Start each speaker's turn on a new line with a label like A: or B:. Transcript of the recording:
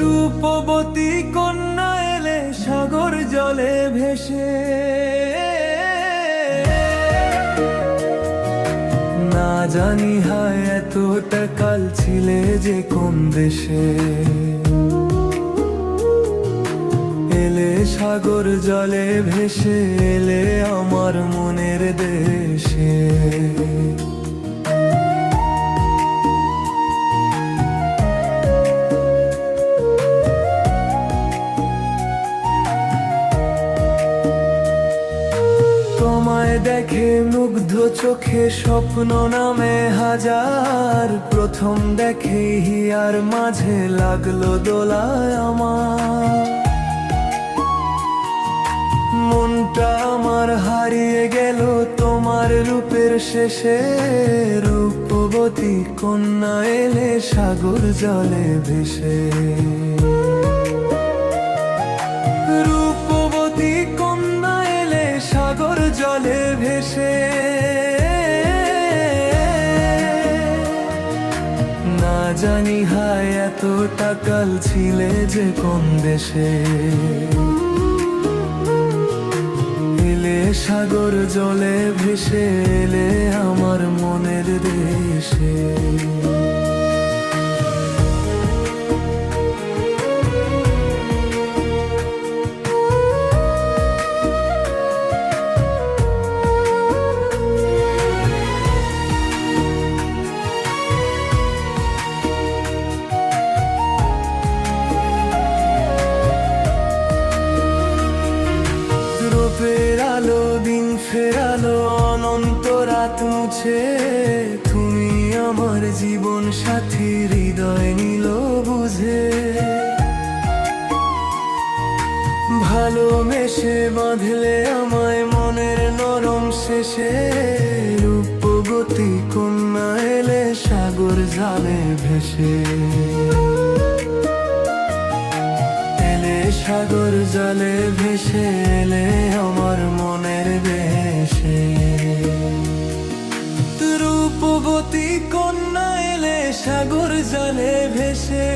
A: রূপবতী কন্যা এলে সাগর জলে ভেসে, না জানি হায় এতটা কাল ছিলে যে কোন দেশে। এলে সাগর জলে ভেসে, এলে আমার মনের দেশে। তোমায় দেখে মুগ্ধ চোখে স্বপ্ন নামে হাজার, প্রথম দেখে হিয়ার মাঝে লাগলো দোলায় আমার। মনটা আমার হারিয়ে গেল তোমার রূপের শেষে, রূপবতী কন্যা এলে সাগর জলে ভেসে। রূপবতী কন্যা এলে সাগর জলে ভেসে, না জানি হায় এতটা কাল ছিলে যে কোন দেশে। এলে সাগর জলে ভেসে, এলে আমার মনের দেশে। ফেরালো দিন ফেরালো অনন্ত রাত মুছে, তুমি আমার জীবন সাথী হৃদয় নিল বুঝে। ভালোবেসে বাঁধলে আমায় মনের নরম শেষে, রূপবতী কন্যা এলে সাগর জলে ভেসে। সাগর জলে ভেসে, এলে আমার মনের দেশে। রূপবতী কন্যা এলে সাগর জলে ভেসে।